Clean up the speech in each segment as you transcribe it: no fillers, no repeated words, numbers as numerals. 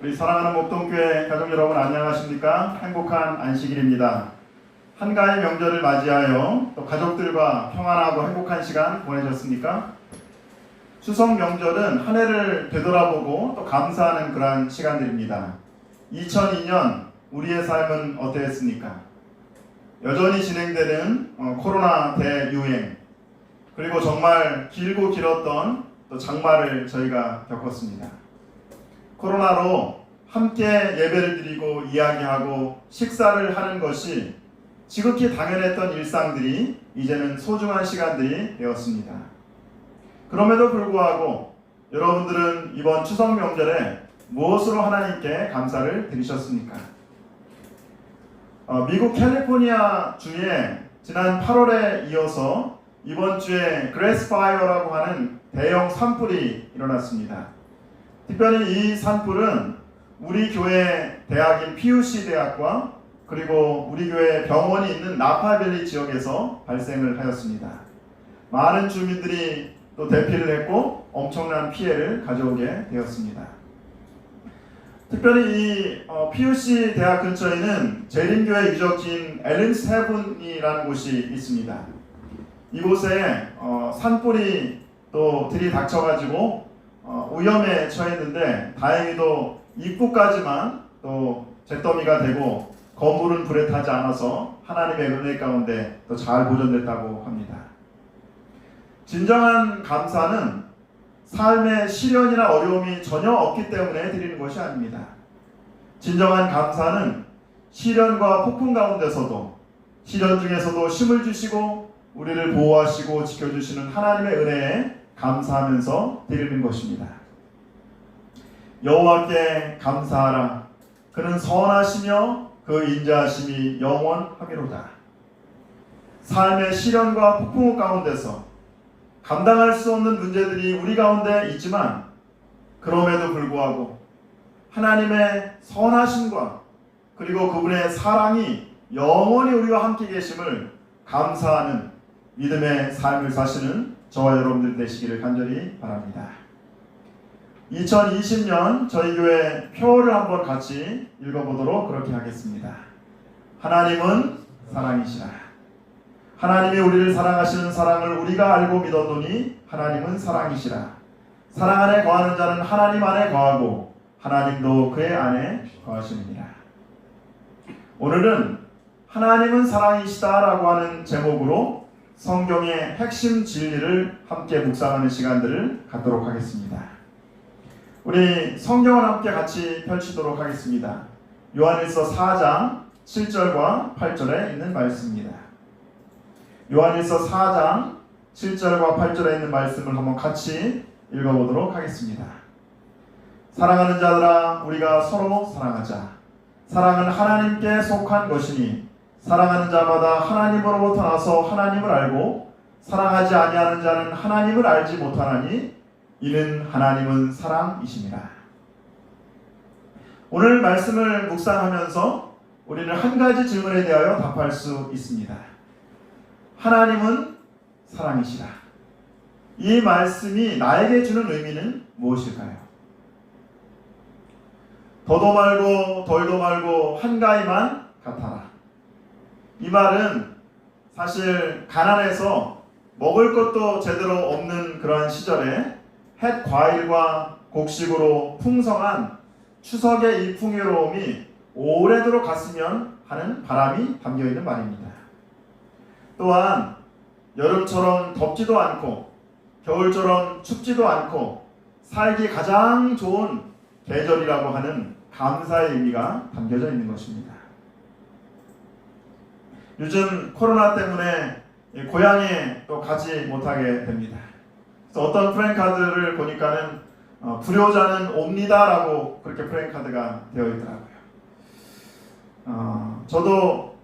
우리 사랑하는 목동교회 가족 여러분 안녕하십니까? 행복한 안식일입니다. 한가위 명절을 맞이하여 또 가족들과 평안하고 행복한 시간 보내셨습니까? 추석 명절은 한 해를 되돌아보고 또 감사하는 그러한 시간들입니다. 2002년 우리의 삶은 어땠습니까? 여전히 진행되는 코로나 대유행, 그리고 정말 길고 길었던 또 장마를 저희가 겪었습니다. 코로나로 함께 예배를 드리고 이야기하고 식사를 하는 것이 지극히 당연했던 일상들이 이제는 소중한 시간들이 되었습니다. 그럼에도 불구하고 여러분들은 이번 추석 명절에 무엇으로 하나님께 감사를 드리셨습니까? 미국 캘리포니아 주에 지난 8월에 이어서 이번 주에 그래스 파이어라고 하는 대형 산불이 일어났습니다. 특별히 이 산불은 우리 교회 대학인 PUC 대학과 그리고 우리 교회 병원이 있는 나파밸리 지역에서 발생을 하였습니다. 많은 주민들이 또 대피를 했고 엄청난 피해를 가져오게 되었습니다. 특별히 이 PUC 대학 근처에는 재림교회 유적지인 엘린스 헤븐이라는 곳이 있습니다. 이곳에 산불이 또 들이닥쳐가지고 위험에 처했는데 다행히도 입구까지만 또 잿더미가 되고 건물은 불에 타지 않아서 하나님의 은혜 가운데 또 잘 보존됐다고 합니다. 진정한 감사는 삶의 시련이나 어려움이 전혀 없기 때문에 드리는 것이 아닙니다. 진정한 감사는 시련과 폭풍 가운데서도 시련 중에서도 힘을 주시고 우리를 보호하시고 지켜주시는 하나님의 은혜에 감사하면서 드리는 것입니다. 여호와께 감사하라. 그는 선하시며 그 인자하심이 영원하기로다. 삶의 시련과 폭풍 가운데서 감당할 수 없는 문제들이 우리 가운데 있지만 그럼에도 불구하고 하나님의 선하심과 그리고 그분의 사랑이 영원히 우리와 함께 계심을 감사하는 믿음의 삶을 사시는 저와 여러분들 되시기를 간절히 바랍니다. 2020년 저희 교회 표를 한번 같이 읽어보도록 그렇게 하겠습니다. 하나님은 사랑이시라. 하나님이 우리를 사랑하시는 사랑을 우리가 알고 믿었노니 하나님은 사랑이시라. 사랑 안에 거하는 자는 하나님 안에 거하고 하나님도 그의 안에 거하시느니라. 오늘은 하나님은 사랑이시다라고 하는 제목으로 성경의 핵심 진리를 함께 묵상하는 시간들을 갖도록 하겠습니다. 우리 성경을 함께 같이 펼치도록 하겠습니다. 요한일서 4장 7절과 8절에 있는 말씀입니다. 요한일서 4장 7절과 8절에 있는 말씀을 한번 같이 읽어보도록 하겠습니다. 사랑하는 자들아, 우리가 서로 사랑하자. 사랑은 하나님께 속한 것이니 사랑하는 자마다 하나님으로부터 나서 하나님을 알고 사랑하지 아니하는 자는 하나님을 알지 못하나니 이는 하나님은 사랑이시니라. 오늘 말씀을 묵상하면서 우리는 한 가지 질문에 대하여 답할 수 있습니다. 하나님은 사랑이시라. 이 말씀이 나에게 주는 의미는 무엇일까요? 더도 말고 덜도 말고 한가위만 같아라. 이 말은 사실 가난해서 먹을 것도 제대로 없는 그러한 시절에 햇 과일과 곡식으로 풍성한 추석의 이 풍요로움이 오래도록 갔으면 하는 바람이 담겨있는 말입니다. 또한 여름처럼 덥지도 않고 겨울처럼 춥지도 않고 살기 가장 좋은 계절이라고 하는 감사의 의미가 담겨져 있는 것입니다. 요즘 코로나 때문에 고향에 또 가지 못하게 됩니다. 그래서 어떤 프랜카드를 보니까는 불효자는 옵니다라고 그렇게 프랜카드가 되어 있더라고요. 저도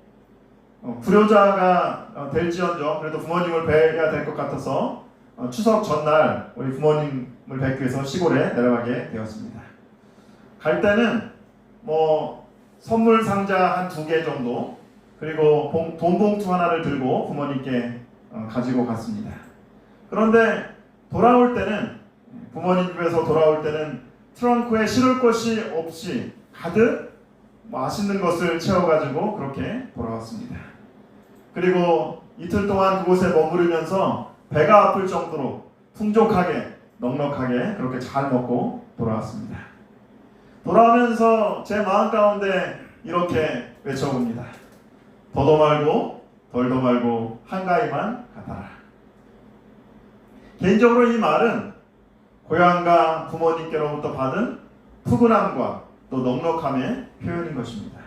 불효자가 될지언정 그래도 부모님을 뵈야 될 것 같아서 추석 전날 우리 부모님을 뵙기 위해서 시골에 내려가게 되었습니다. 갈 때는 선물 상자 한 2개 정도 그리고 돈 봉투 하나를 들고 부모님께 가지고 갔습니다. 그런데 돌아올 때는 부모님 집에서 돌아올 때는 트렁크에 실을 곳이 없이 가득 맛있는 것을 채워가지고 그렇게 돌아왔습니다. 그리고 이틀 동안 그곳에 머무르면서 배가 아플 정도로 풍족하게 넉넉하게 그렇게 잘 먹고 돌아왔습니다. 돌아오면서 제 마음 가운데 이렇게 외쳐봅니다. 더도 말고 덜도 말고 한가위만 같아라. 개인적으로 이 말은 고향과 부모님께로부터 받은 푸근함과 또 넉넉함의 표현인 것입니다.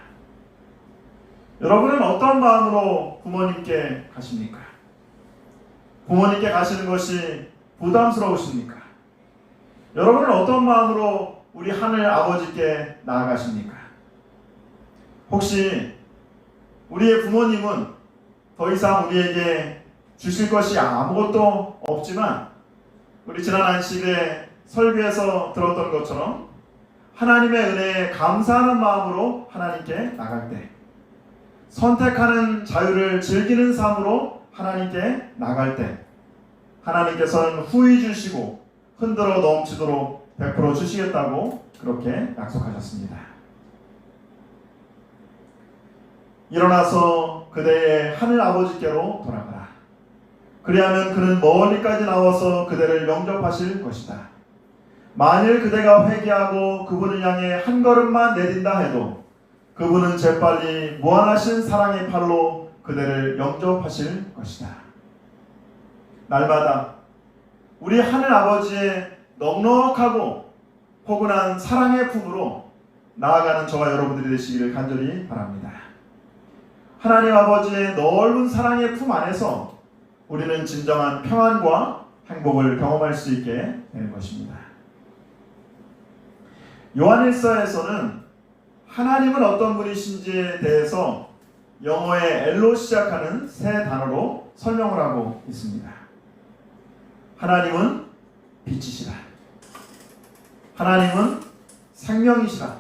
여러분은 어떤 마음으로 부모님께 가십니까? 부모님께 가시는 것이 부담스러우십니까? 여러분은 어떤 마음으로 우리 하늘 아버지께 나아가십니까? 혹시 우리의 부모님은 더 이상 우리에게 주실 것이 아무것도 없지만 우리 지난 안식일에 설교에서 들었던 것처럼 하나님의 은혜에 감사하는 마음으로 하나님께 나갈 때, 선택하는 자유를 즐기는 삶으로 하나님께 나갈 때 하나님께서는 후히 주시고 흔들어 넘치도록 베풀어 주시겠다고 그렇게 약속하셨습니다. 일어나서 그대의 하늘 아버지께로 돌아가라. 그리하면 그는 멀리까지 나와서 그대를 영접하실 것이다. 만일 그대가 회개하고 그분을 향해 한 걸음만 내딘다 해도 그분은 재빨리 무한하신 사랑의 팔로 그대를 영접하실 것이다. 날마다 우리 하늘 아버지의 넉넉하고 포근한 사랑의 품으로 나아가는 저와 여러분들이 되시기를 간절히 바랍니다. 하나님 아버지의 넓은 사랑의 품 안에서 우리는 진정한 평안과 행복을 경험할 수 있게 되는 것입니다. 요한일서에서는 하나님은 어떤 분이신지에 대해서 영어의 L로 시작하는 세 단어로 설명을 하고 있습니다. 하나님은 빛이시라. 하나님은 생명이시라.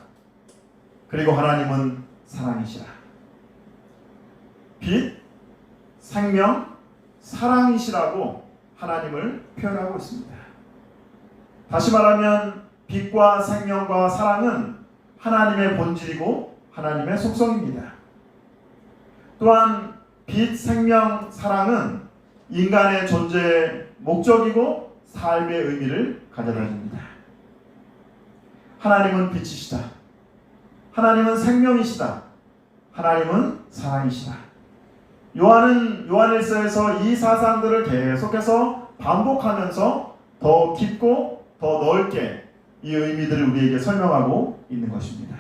그리고 하나님은 사랑이시라. 빛, 생명, 사랑이시라고 하나님을 표현하고 있습니다. 다시 말하면 빛과 생명과 사랑은 하나님의 본질이고 하나님의 속성입니다. 또한 빛, 생명, 사랑은 인간의 존재의 목적이고 삶의 의미를 가져다 줍니다. 하나님은 빛이시다. 하나님은 생명이시다. 하나님은 사랑이시다. 요한은 요한일서에서 이 사상들을 계속해서 반복하면서 더 깊고 더 넓게 이 의미들을 우리에게 설명하고 있는 것입니다.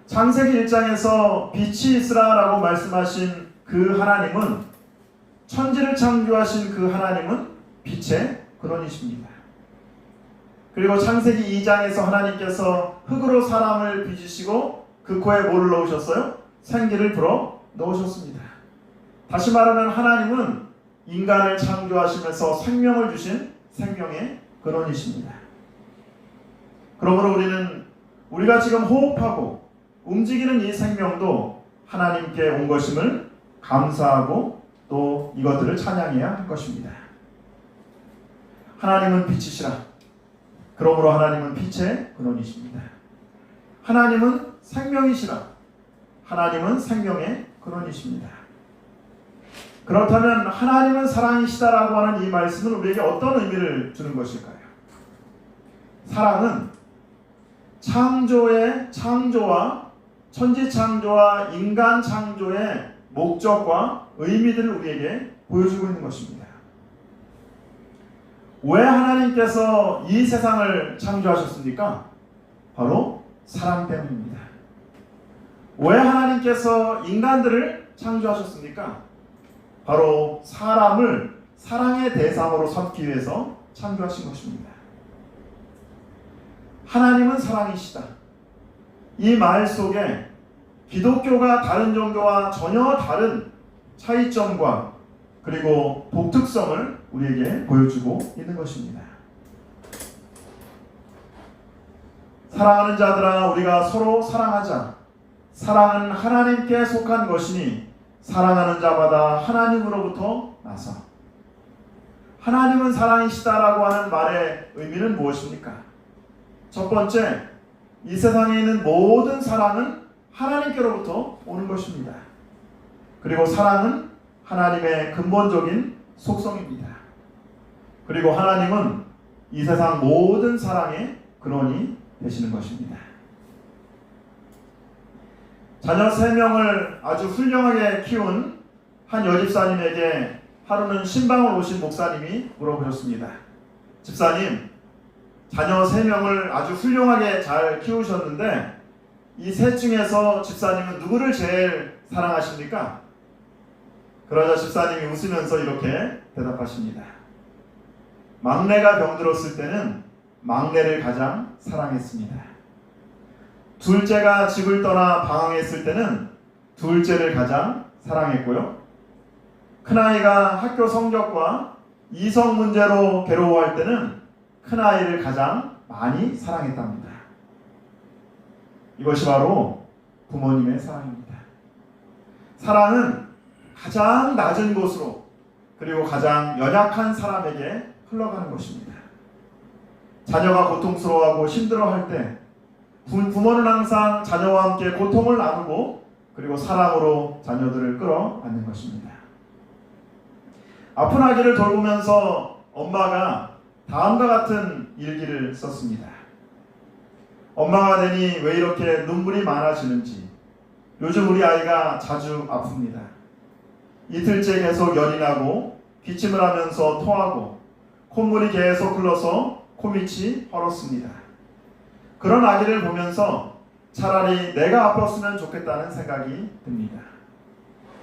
창세기 1장에서 빛이 있으라라고 말씀하신 그 하나님은, 천지를 창조하신 그 하나님은 빛의 근원이십니다. 그리고 창세기 2장에서 하나님께서 흙으로 사람을 빚으시고 그 코에 뭐를 넣으셨어요? 생기를 불어 넣으셨습니다. 다시 말하면 하나님은 인간을 창조하시면서 생명을 주신 생명의 근원이십니다. 그러므로 우리가 지금 호흡하고 움직이는 이 생명도 하나님께 온 것임을 감사하고 또 이것들을 찬양해야 할 것입니다. 하나님은 빛이시라. 그러므로 하나님은 빛의 근원이십니다. 하나님은 생명이시라. 하나님은 생명의 근원이십니다. 그렇다면 하나님은 사랑이시다라고 하는 이 말씀은 우리에게 어떤 의미를 주는 것일까요? 사랑은 창조와 천지 창조와 인간 창조의 목적과 의미들을 우리에게 보여주고 있는 것입니다. 왜 하나님께서 이 세상을 창조하셨습니까? 바로 사랑 때문입니다. 왜 하나님께서 인간들을 창조하셨습니까? 바로 사람을 사랑의 대상으로 삼기 위해서 창조하신 것입니다. 하나님은 사랑이시다. 이 말 속에 기독교가 다른 종교와 전혀 다른 차이점과 그리고 독특성을 우리에게 보여주고 있는 것입니다. 사랑하는 자들아, 우리가 서로 사랑하자. 사랑은 하나님께 속한 것이니 사랑하는 자마다 하나님으로부터 나서 하나님은 사랑이시다라고 하는 말의 의미는 무엇입니까? 첫 번째, 이 세상에 있는 모든 사랑은 하나님께로부터 오는 것입니다. 그리고 사랑은 하나님의 근본적인 속성입니다. 그리고 하나님은 이 세상 모든 사랑의 근원이 되시는 것입니다. 자녀 3명을 아주 훌륭하게 키운 한 여집사님에게 하루는 신방을 오신 목사님이 물어보셨습니다. 집사님, 자녀 3명을 아주 훌륭하게 잘 키우셨는데 이 셋 중에서 집사님은 누구를 제일 사랑하십니까? 그러자 집사님이 웃으면서 이렇게 대답하십니다. 막내가 병들었을 때는 막내를 가장 사랑했습니다. 둘째가 집을 떠나 방황했을 때는 둘째를 가장 사랑했고요. 큰아이가 학교 성적과 이성 문제로 괴로워할 때는 큰아이를 가장 많이 사랑했답니다. 이것이 바로 부모님의 사랑입니다. 사랑은 가장 낮은 곳으로 그리고 가장 연약한 사람에게 흘러가는 것입니다. 자녀가 고통스러워하고 힘들어할 때 부모는 항상 자녀와 함께 고통을 나누고 그리고 사랑으로 자녀들을 끌어안는 것입니다. 아픈 아기를 돌보면서 엄마가 다음과 같은 일기를 썼습니다. 엄마가 되니 왜 이렇게 눈물이 많아지는지 요즘 우리 아이가 자주 아픕니다. 이틀째 계속 열이 나고 기침을 하면서 토하고 콧물이 계속 흘러서 코밑이 헐었습니다. 그런 아기를 보면서 차라리 내가 아팠으면 좋겠다는 생각이 듭니다.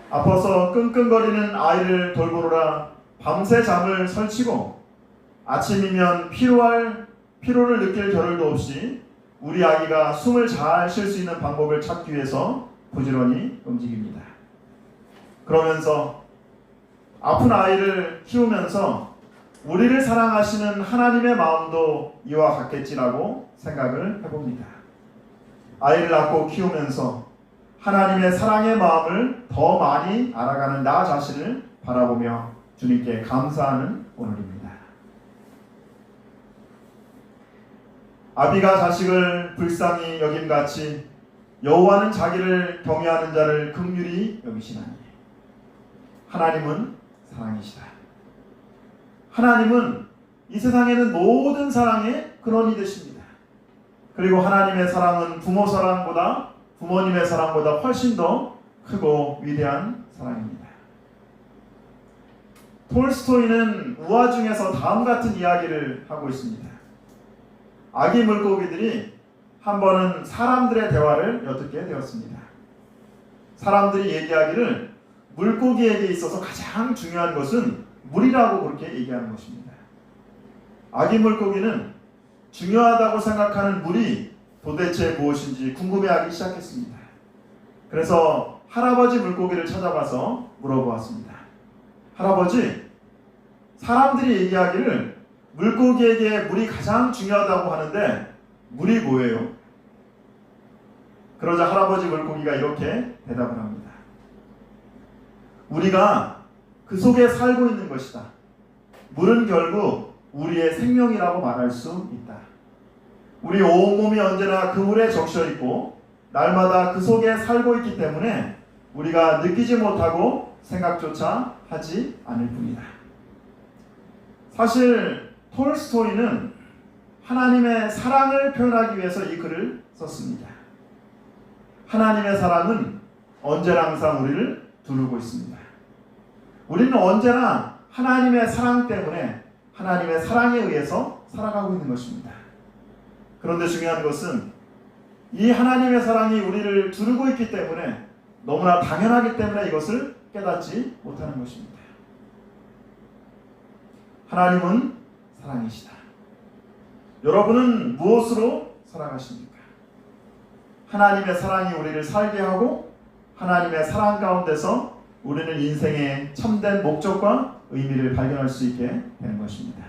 아파서 끙끙거리는 아이를 돌보느라 밤새 잠을 설치고 아침이면 피로를 느낄 겨를도 없이 우리 아기가 숨을 잘 쉴 수 있는 방법을 찾기 위해서 부지런히 움직입니다. 그러면서 아픈 아이를 키우면서 우리를 사랑하시는 하나님의 마음도 이와 같겠지라고 생각을 해봅니다. 아이를 낳고 키우면서 하나님의 사랑의 마음을 더 많이 알아가는 나 자신을 바라보며 주님께 감사하는 오늘입니다. 아비가 자식을 불쌍히 여김같이 여호와는 자기를 경외하는 자를 긍휼히 여기시나니 하나님은 사랑이시다. 하나님은 이 세상에는 모든 사랑의 근원이 되십니다. 그리고 하나님의 사랑은 부모님의 사랑보다 훨씬 더 크고 위대한 사랑입니다. 톨스토이는 우화 중에서 다음 같은 이야기를 하고 있습니다. 아기 물고기들이 한 번은 사람들의 대화를 엿듣게 되었습니다. 사람들이 얘기하기를 물고기에게 있어서 가장 중요한 것은 물이라고 그렇게 얘기하는 것입니다. 아기 물고기는 중요하다고 생각하는 물이 도대체 무엇인지 궁금해하기 시작했습니다. 그래서 할아버지 물고기를 찾아가서 물어보았습니다. 할아버지, 사람들이 얘기하기를 물고기에게 물이 가장 중요하다고 하는데 물이 뭐예요? 그러자 할아버지 물고기가 이렇게 대답을 합니다. 우리가 그 속에 살고 있는 것이다. 물은 결국 우리의 생명이라고 말할 수 있다. 우리 온몸이 언제나 그 물에 적셔 있고 날마다 그 속에 살고 있기 때문에 우리가 느끼지 못하고 생각조차 하지 않을 뿐이다. 사실 톨스토이는 하나님의 사랑을 표현하기 위해서 이 글을 썼습니다. 하나님의 사랑은 언제나 항상 우리를 두르고 있습니다. 우리는 언제나 하나님의 사랑 때문에 하나님의 사랑에 의해서 살아가고 있는 것입니다. 그런데 중요한 것은 이 하나님의 사랑이 우리를 두르고 있기 때문에 너무나 당연하기 때문에 이것을 깨닫지 못하는 것입니다. 하나님은 사랑이시다. 여러분은 무엇으로 살아가십니까? 하나님의 사랑이 우리를 살게 하고 하나님의 사랑 가운데서 우리는 인생의 참된 목적과 의미를 발견할 수 있게 되는 것입니다.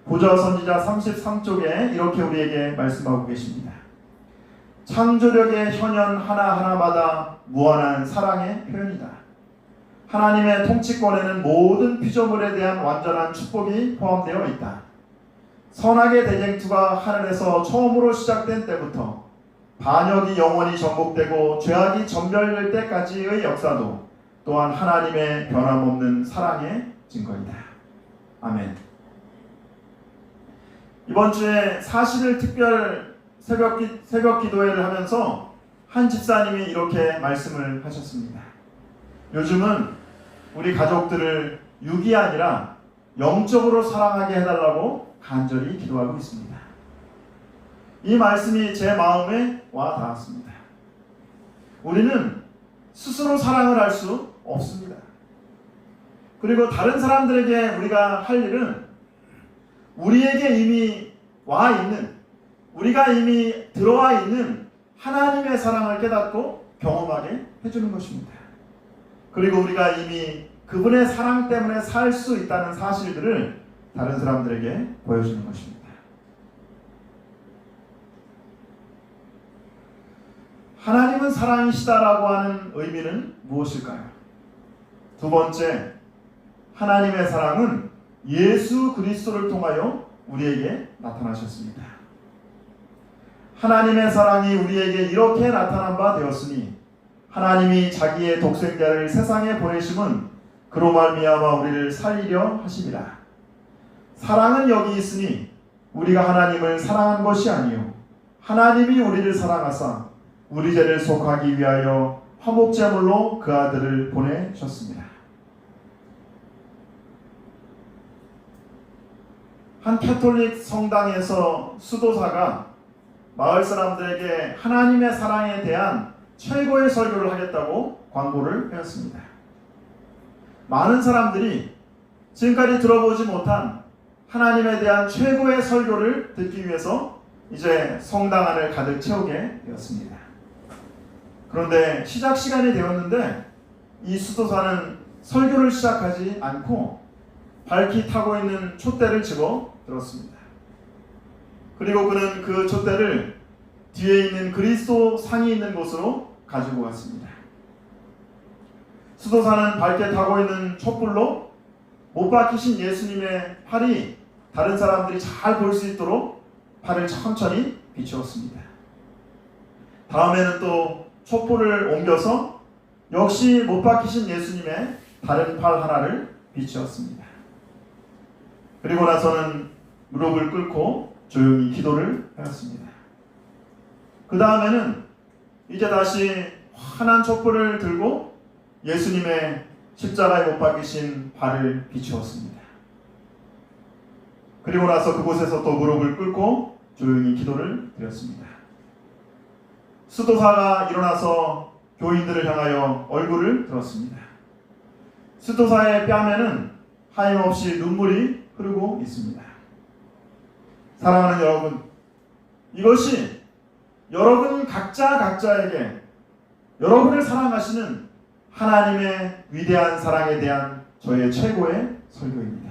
고저 선지자 33쪽에 이렇게 우리에게 말씀하고 계십니다. 창조력의 현현 하나하나마다 무한한 사랑의 표현이다. 하나님의 통치권에는 모든 피조물에 대한 완전한 축복이 포함되어 있다. 선악의 대쟁투가 하늘에서 처음으로 시작된 때부터 반역이 영원히 전복되고 죄악이 전멸될 때까지의 역사도 또한 하나님의 변함없는 사랑의 증거이다. 아멘. 이번 주에 40일 특별 새벽 기도회를 하면서 한 집사님이 이렇게 말씀을 하셨습니다. 요즘은 우리 가족들을 육이 아니라 영적으로 사랑하게 해달라고 간절히 기도하고 있습니다. 이 말씀이 제 마음에 와 닿았습니다. 우리는 스스로 사랑을 할 수 없습니다. 그리고 다른 사람들에게 우리가 할 일은 우리에게 이미 와 있는, 우리가 이미 들어와 있는 하나님의 사랑을 깨닫고 경험하게 해주는 것입니다. 그리고 우리가 이미 그분의 사랑 때문에 살 수 있다는 사실들을 다른 사람들에게 보여주는 것입니다. 하나님은 사랑이시다라고 하는 의미는 무엇일까요? 두 번째, 하나님의 사랑은 예수 그리스도를 통하여 우리에게 나타나셨습니다. 하나님의 사랑이 우리에게 이렇게 나타난 바 되었으니 하나님이 자기의 독생자를 세상에 보내심은 그로 말미암아 우리를 살리려 하심이라. 사랑은 여기 있으니 우리가 하나님을 사랑한 것이 아니요 하나님이 우리를 사랑하사 우리 죄를 속하기 위하여 화목제물로 그 아들을 보내셨습니다. 한 캐톨릭 성당에서 수도사가 마을 사람들에게 하나님의 사랑에 대한 최고의 설교를 하겠다고 광고를 하였습니다. 많은 사람들이 지금까지 들어보지 못한 하나님에 대한 최고의 설교를 듣기 위해서 이제 성당 안을 가득 채우게 되었습니다. 그런데 시작 시간이 되었는데 이 수도사는 설교를 시작하지 않고 밝히 타고 있는 촛대를 집어 들었습니다. 그리고 그는 그 촛대를 뒤에 있는 그리스도 상이 있는 곳으로 가지고 갔습니다. 수도사는 밝게 타고 있는 촛불로 못 박히신 예수님의 팔이 다른 사람들이 잘 볼 수 있도록 팔을 천천히 비추었습니다. 다음에는 또 촛불을 옮겨서 역시 못 박히신 예수님의 다른 팔 하나를 비추었습니다. 그리고 나서는 무릎을 꿇고 조용히 기도를 하였습니다. 그 다음에는 이제 다시 환한 촛불을 들고 예수님의 십자가에 못 박히신 발을 비추었습니다. 그리고 나서 그곳에서 또 무릎을 꿇고 조용히 기도를 드렸습니다. 수도사가 일어나서 교인들을 향하여 얼굴을 들었습니다. 수도사의 뺨에는 하염없이 눈물이 흐르고 있습니다. 사랑하는 여러분, 이것이 여러분 각자에게 여러분을 사랑하시는 하나님의 위대한 사랑에 대한 저의 최고의 설교입니다.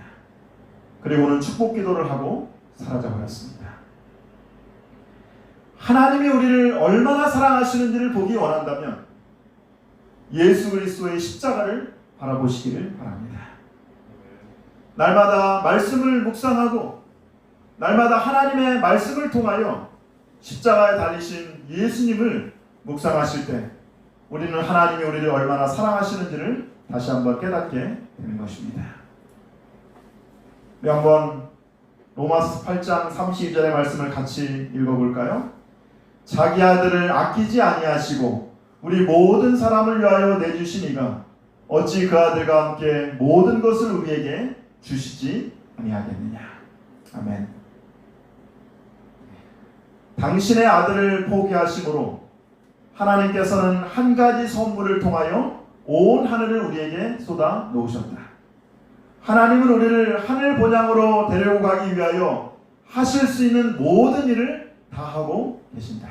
그리고는 축복 기도를 하고 사라져 버렸습니다. 하나님이 우리를 얼마나 사랑하시는지를 보기 원한다면 예수 그리스도의 십자가를 바라보시기를 바랍니다. 날마다 말씀을 묵상하고 날마다 하나님의 말씀을 통하여 십자가에 달리신 예수님을 묵상하실 때 우리는 하나님이 우리를 얼마나 사랑하시는지를 다시 한번 깨닫게 되는 것입니다. 우리 한번 로마서 8장 32절의 말씀을 같이 읽어볼까요? 자기 아들을 아끼지 아니하시고 우리 모든 사람을 위하여 내주신 이가 어찌 그 아들과 함께 모든 것을 우리에게 주시지 아니하겠느냐. 아멘. 당신의 아들을 포기하심으로 하나님께서는 한 가지 선물을 통하여 온 하늘을 우리에게 쏟아 놓으셨다. 하나님은 우리를 하늘 본향으로 데리고 가기 위하여 하실 수 있는 모든 일을 다 하고 계신다.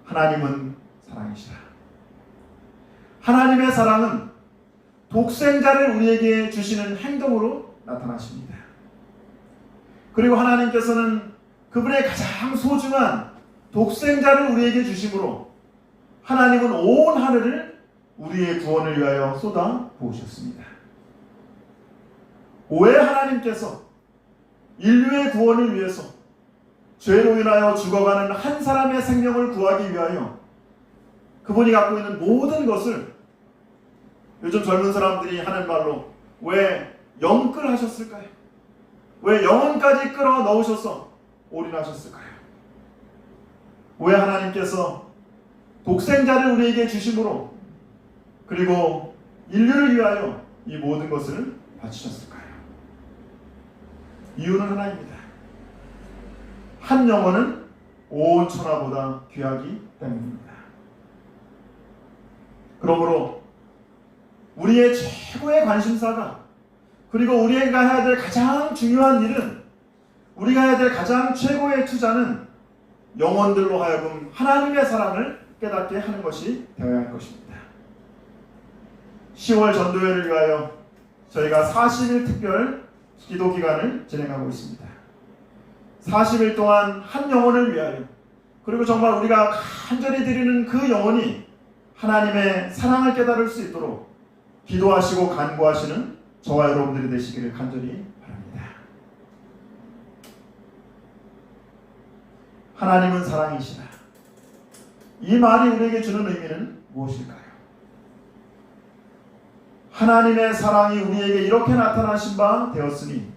하나님은 사랑이시라. 하나님의 사랑은 독생자를 우리에게 주시는 행동으로 나타나십니다. 그리고 하나님께서는 그분의 가장 소중한 독생자를 우리에게 주심으로 하나님은 온 하늘을 우리의 구원을 위하여 쏟아 부으셨습니다. 왜 하나님께서 인류의 구원을 위해서 죄로 인하여 죽어가는 한 사람의 생명을 구하기 위하여 그분이 갖고 있는 모든 것을, 요즘 젊은 사람들이 하는 말로 왜 영끌하셨을까요? 왜 영혼까지 끌어 넣으셔서 올인하셨을까요? 왜 하나님께서 독생자를 우리에게 주심으로 그리고 인류를 위하여 이 모든 것을 바치셨을까요? 이유는 하나입니다. 한 영혼은 온 천하보다 귀하기 때문입니다. 그러므로 우리의 최고의 관심사가, 그리고 우리가 해야 될 가장 중요한 일은, 우리가 해야 될 가장 최고의 투자는 영혼들로 하여금 하나님의 사랑을 깨닫게 하는 것이 되어야 할 것입니다. 10월 전도회를 위하여 저희가 40일 특별 기도 기간을 진행하고 있습니다. 40일 동안 한 영혼을 위하여, 그리고 정말 우리가 간절히 드리는 그 영혼이 하나님의 사랑을 깨달을 수 있도록 기도하시고 간구하시는 저와 여러분들이 되시기를 간절히 바랍니다. 하나님은 사랑이시라. 이 말이 우리에게 주는 의미는 무엇일까요? 하나님의 사랑이 우리에게 이렇게 나타나신 바 되었으니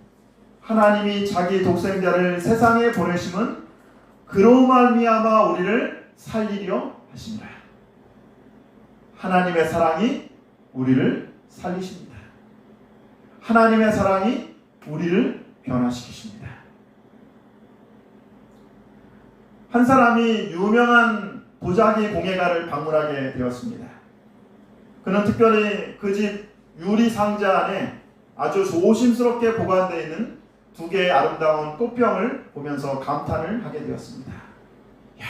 하나님이 자기 독생자를 세상에 보내심은 그로 말미암아 우리를 살리려 하심이라. 하나님의 사랑이 우리를 살리십니다. 하나님의 사랑이 우리를 변화시키십니다. 한 사람이 유명한 도자기 공예가를 방문하게 되었습니다. 그는 특별히 그 집 유리 상자 안에 아주 조심스럽게 보관되어 있는 두 개의 아름다운 꽃병을 보면서 감탄을 하게 되었습니다. 이야,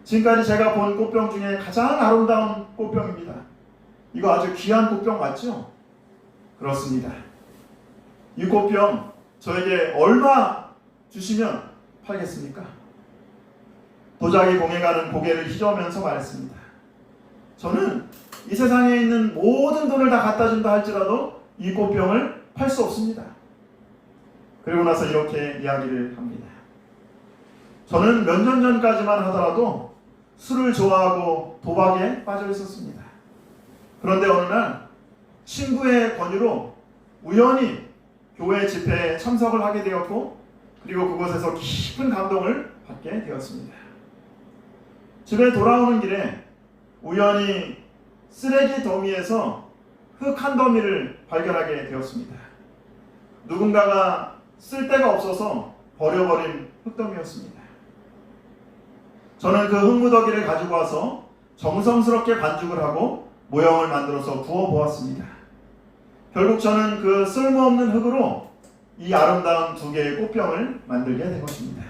지금까지 제가 본 꽃병 중에 가장 아름다운 꽃병입니다. 이거 아주 귀한 꽃병 맞죠? 그렇습니다. 이 꽃병 저에게 얼마 주시면 팔겠습니까? 도자기 공예가는 고개를 휘저으면서 말했습니다. 저는 이 세상에 있는 모든 돈을 다 갖다 준다 할지라도 이 꽃병을 팔 수 없습니다. 그리고 나서 이렇게 이야기를 합니다. 저는 몇 년 전까지만 하더라도 술을 좋아하고 도박에 빠져 있었습니다. 그런데 어느 날 친구의 권유로 우연히 교회 집회에 참석을 하게 되었고, 그리고 그곳에서 깊은 감동을 받게 되었습니다. 집에 돌아오는 길에 우연히 쓰레기 더미에서 흙 한 더미를 발견하게 되었습니다. 누군가가 쓸 데가 없어서 버려버린 흙더미였습니다. 저는 그 흙무더기를 가지고 와서 정성스럽게 반죽을 하고 모형을 만들어서 부어보았습니다. 결국 저는 그 쓸모없는 흙으로 이 아름다운 두 개의 꽃병을 만들게 된 것입니다.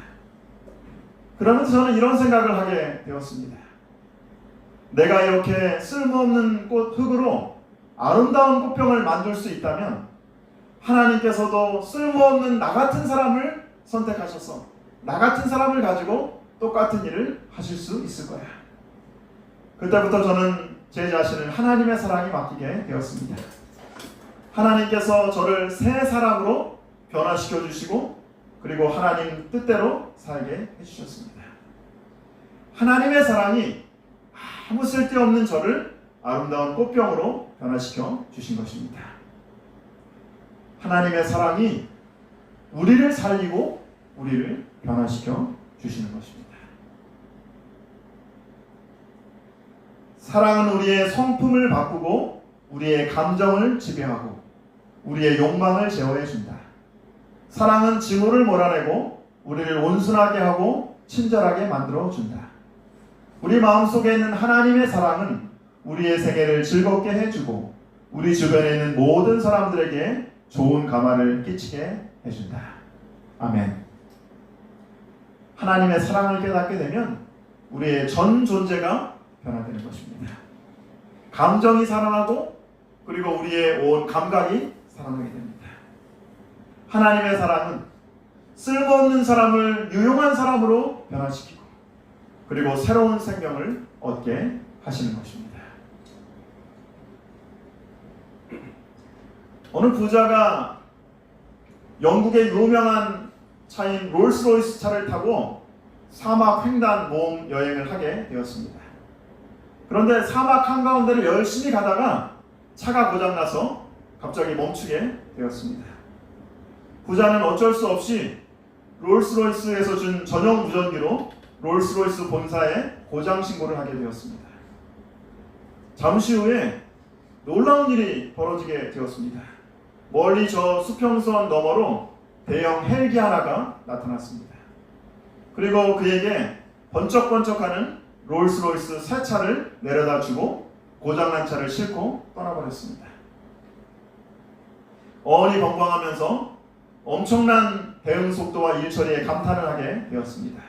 그러면서 저는 이런 생각을 하게 되었습니다. 내가 이렇게 쓸모없는 흙으로 아름다운 꽃병을 만들 수 있다면 하나님께서도 쓸모없는 나 같은 사람을 선택하셔서 나 같은 사람을 가지고 똑같은 일을 하실 수 있을 거야. 그때부터 저는 제 자신을 하나님의 사랑에 맡기게 되었습니다. 하나님께서 저를 새 사람으로 변화시켜 주시고, 그리고 하나님 뜻대로 살게 해주셨습니다. 하나님의 사랑이 아무 쓸데없는 저를 아름다운 꽃병으로 변화시켜 주신 것입니다. 하나님의 사랑이 우리를 살리고 우리를 변화시켜 주시는 것입니다. 사랑은 우리의 성품을 바꾸고 우리의 감정을 지배하고 우리의 욕망을 제어해 준다. 사랑은 증오를 몰아내고 우리를 온순하게 하고 친절하게 만들어 준다. 우리 마음속에 있는 하나님의 사랑은 우리의 세계를 즐겁게 해주고 우리 주변에 있는 모든 사람들에게 좋은 감화를 끼치게 해준다. 아멘. 하나님의 사랑을 깨닫게 되면 우리의 전 존재가 변화되는 것입니다. 감정이 살아나고, 그리고 우리의 온 감각이 살아나게 됩니다. 하나님의 사랑은 쓸모없는 사람을 유용한 사람으로 변화시키고, 그리고 새로운 생명을 얻게 하시는 것입니다. 어느 부자가 영국의 유명한 차인 롤스로이스 차를 타고 사막 횡단 모험 여행을 하게 되었습니다. 그런데 사막 한가운데를 열심히 가다가 차가 고장나서 갑자기 멈추게 되었습니다. 부자는 어쩔 수 없이 롤스로이스에서 준 전용 무전기로 롤스로이스 본사에 고장 신고를 하게 되었습니다. 잠시 후에 놀라운 일이 벌어지게 되었습니다. 멀리 저 수평선 너머로 대형 헬기 하나가 나타났습니다. 그리고 그에게 번쩍번쩍하는 롤스로이스 새 차를 내려다 주고 고장난 차를 싣고 떠나버렸습니다. 어언이 번방하면서 엄청난 대응 속도와 일처리에 감탄을 하게 되었습니다.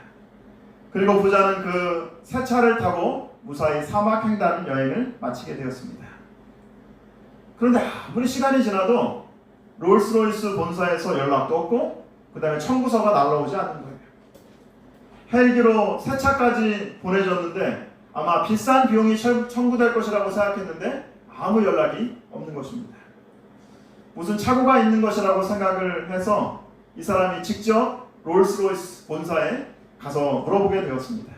그리고 부자는 그 새 차를 타고 무사히 사막 횡단 여행을 마치게 되었습니다. 그런데 아무리 시간이 지나도 롤스로이스 본사에서 연락도 없고 그 다음에 청구서가 날라오지 않는 거예요. 헬기로 새 차까지 보내줬는데 아마 비싼 비용이 청구될 것이라고 생각했는데 아무 연락이 없는 것입니다. 무슨 착오가 있는 것이라고 생각을 해서 이 사람이 직접 롤스로이스 본사에 가서 물어보게 되었습니다.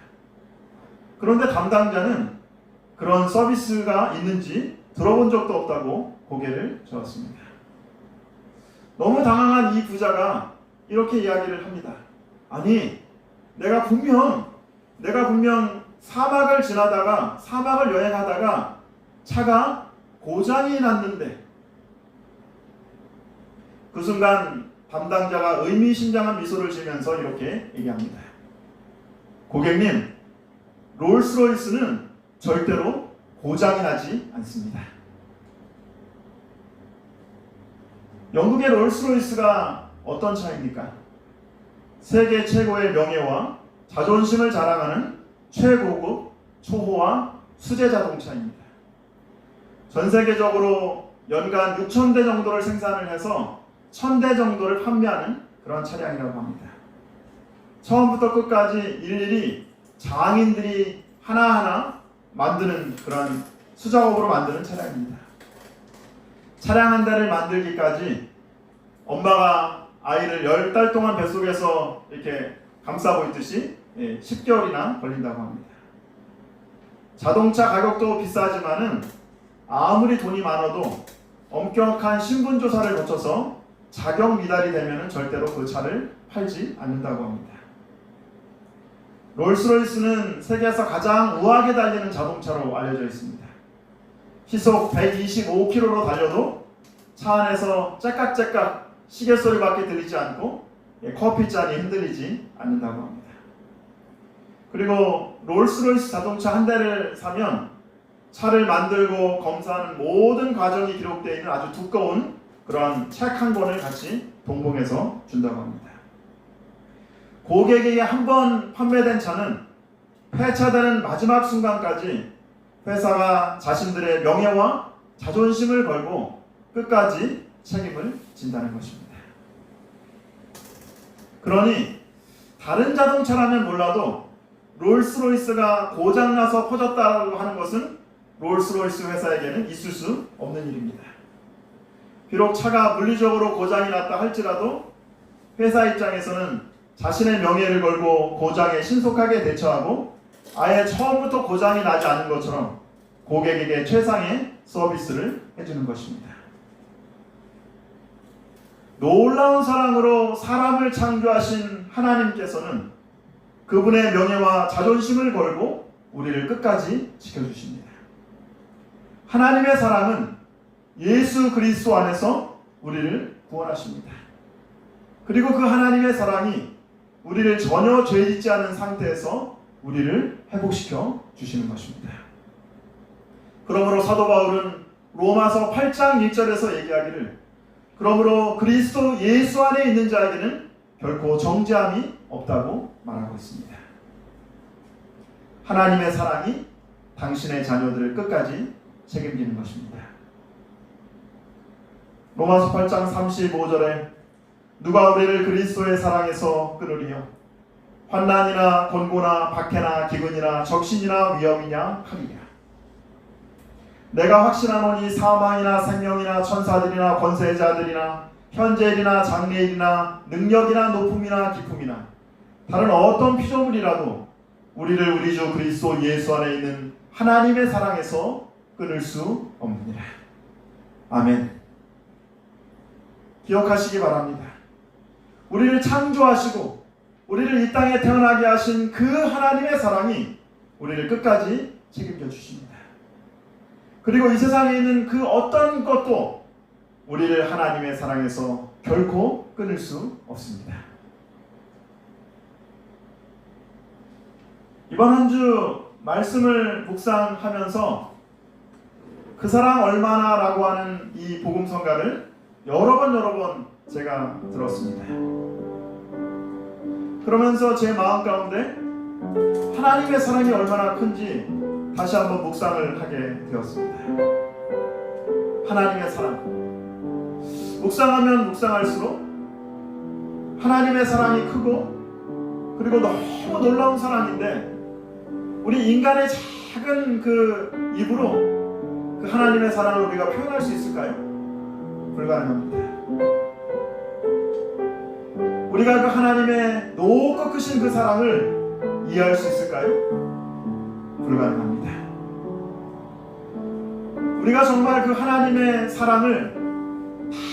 그런데 담당자는 그런 서비스가 있는지 들어본 적도 없다고 고개를 저었습니다. 너무 당황한 이 부자가 이렇게 이야기를 합니다. 아니, 내가 분명 사막을 지나다가 사막을 여행하다가 차가 고장이 났는데 그 순간 담당자가 의미심장한 미소를 지으면서 이렇게 얘기합니다. 고객님, 롤스로이스는 절대로 고장이 나지 않습니다. 영국의 롤스로이스가 어떤 차입니까? 세계 최고의 명예와 자존심을 자랑하는 최고급 초호화 수제 자동차입니다. 전 세계적으로 연간 6,000대 정도를 생산을 해서 1,000대 정도를 판매하는 그런 차량이라고 합니다. 처음부터 끝까지 일일이 장인들이 하나하나 만드는 그런 수작업으로 만드는 차량입니다. 차량 한 대를 만들기까지 엄마가 아이를 10달 동안 뱃속에서 이렇게 감싸고 있듯이 10개월이나 걸린다고 합니다. 자동차 가격도 비싸지만은 아무리 돈이 많아도 엄격한 신분조사를 거쳐서 자격 미달이 되면 절대로 그 차를 팔지 않는다고 합니다. 롤스로이스는 세계에서 가장 우아하게 달리는 자동차로 알려져 있습니다. 시속 125km로 달려도 차 안에서 째깍째깍 시계 소리밖에 들리지 않고 커피잔이 흔들리지 않는다고 합니다. 그리고 롤스로이스 자동차 한 대를 사면 차를 만들고 검사하는 모든 과정이 기록되어 있는 아주 두꺼운 그런 책 한 권을 같이 동봉해서 준다고 합니다. 고객에게 한 번 판매된 차는 폐차되는 마지막 순간까지 회사가 자신들의 명예와 자존심을 걸고 끝까지 책임을 진다는 것입니다. 그러니 다른 자동차라면 몰라도 롤스로이스가 고장나서 퍼졌다고 하는 것은 롤스로이스 회사에게는 있을 수 없는 일입니다. 비록 차가 물리적으로 고장이 났다 할지라도 회사 입장에서는 자신의 명예를 걸고 고장에 신속하게 대처하고 아예 처음부터 고장이 나지 않은 것처럼 고객에게 최상의 서비스를 해주는 것입니다. 놀라운 사랑으로 사람을 창조하신 하나님께서는 그분의 명예와 자존심을 걸고 우리를 끝까지 지켜주십니다. 하나님의 사랑은 예수 그리스도 안에서 우리를 구원하십니다. 그리고 그 하나님의 사랑이 우리를 전혀 죄짓지 않은 상태에서 우리를 회복시켜 주시는 것입니다. 그러므로 사도 바울은 로마서 8장 1절에서 얘기하기를 그러므로 그리스도 예수 안에 있는 자에게는 결코 정죄함이 없다고 말하고 있습니다. 하나님의 사랑이 당신의 자녀들을 끝까지 책임지는 것입니다. 로마서 8장 35절에 누가 우리를 그리스도의 사랑에서 끊으리요? 환난이나 곤고나 박해나 기근이나 적신이나 위험이냐 칼이냐. 내가 확신하노니 사망이나 생명이나 천사들이나 권세자들이나 현재일이나 장래일이나 능력이나 높음이나 기품이나 다른 어떤 피조물이라도 우리를 우리 주 그리스도 예수 안에 있는 하나님의 사랑에서 끊을 수 없느니라. 아멘. 기억하시기 바랍니다. 우리를 창조하시고 우리를 이 땅에 태어나게 하신 그 하나님의 사랑이 우리를 끝까지 책임져 주십니다. 그리고 이 세상에 있는 그 어떤 것도 우리를 하나님의 사랑에서 결코 끊을 수 없습니다. 이번 한 주 말씀을 묵상하면서 그 사랑 얼마나 라고 하는 이 복음성가를 여러 번 제가 들었습니다. 그러면서 제 마음 가운데 하나님의 사랑이 얼마나 큰지 다시 한번 묵상을 하게 되었습니다. 하나님의 사랑. 묵상하면 묵상할수록 하나님의 사랑이 크고 그리고 너무 놀라운 사랑인데 우리 인간의 작은 그 입으로 그 하나님의 사랑을 우리가 표현할 수 있을까요? 불가능합니다. 우리가 그 하나님의 높고 크신 그 사랑을 이해할 수 있을까요? 불가능합니다. 우리가 정말 그 하나님의 사랑을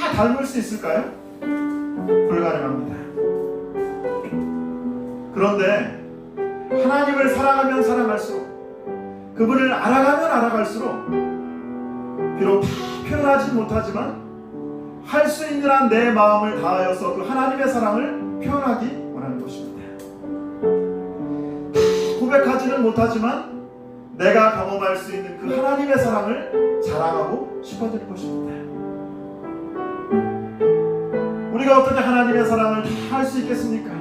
다 닮을 수 있을까요? 불가능합니다. 그런데 하나님을 사랑하면 사랑할수록 그분을 알아가면 알아갈수록 비록 다 표현하지 못하지만 할 수 있는 한 내 마음을 다하여서 그 하나님의 사랑을 표현하기 원하는 것입니다. 고백하지는 못하지만 내가 경험할 수 있는 그 하나님의 사랑을 자랑하고 싶어지는 것입니다. 우리가 어떻게 하나님의 사랑을 다 할 수 있겠습니까?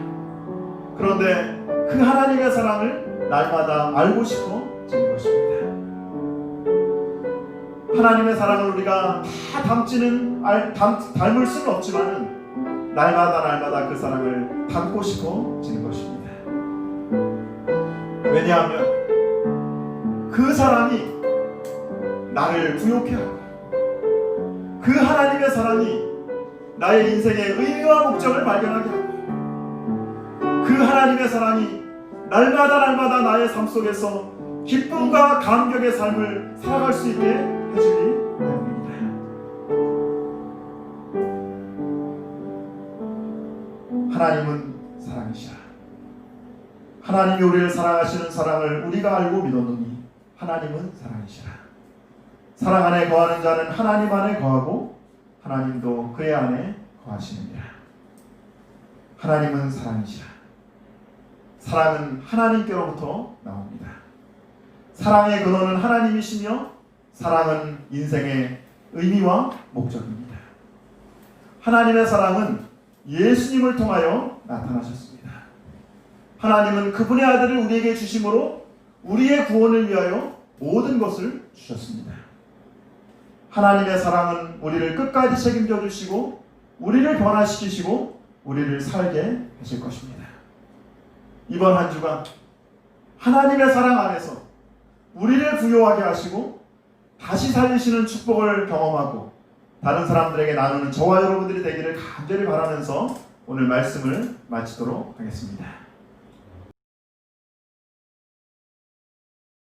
그런데 그 하나님의 사랑을 날마다 알고 싶어지는 것입니다. 하나님의 사랑을 우리가 다 닮을 수는 없지만 날마다 그 사랑을 담고 싶어지는 것입니다. 왜냐하면 그 사랑이 나를 부욕해 하고 그 하나님의 사랑이 나의 인생의 의미와 목적을 발견하게 하고 그 하나님의 사랑이 날마다 나의 삶 속에서 기쁨과 감격의 삶을 살아갈 수 있게 해주기 때문입니다. 하나님은 사랑이시라. 하나님이 우리를 사랑하시는 사랑을 우리가 알고 믿었노니 하나님은 사랑이시라. 사랑 안에 거하는 자는 하나님 안에 거하고 하나님도 그의 안에 거하시느니라. 하나님은 사랑이시라. 사랑은 하나님께로부터 나옵니다. 사랑의 근원은 하나님이시며 사랑은 인생의 의미와 목적입니다. 하나님의 사랑은 예수님을 통하여 나타나셨습니다. 하나님은 그분의 아들을 우리에게 주심으로 우리의 구원을 위하여 모든 것을 주셨습니다. 하나님의 사랑은 우리를 끝까지 책임져 주시고 우리를 변화시키시고 우리를 살게 하실 것입니다. 이번 한 주간 하나님의 사랑 안에서 우리를 부요하게 하시고 다시 살리시는 축복을 경험하고 다른 사람들에게 나누는 저와 여러분들이 되기를 간절히 바라면서 오늘 말씀을 마치도록 하겠습니다.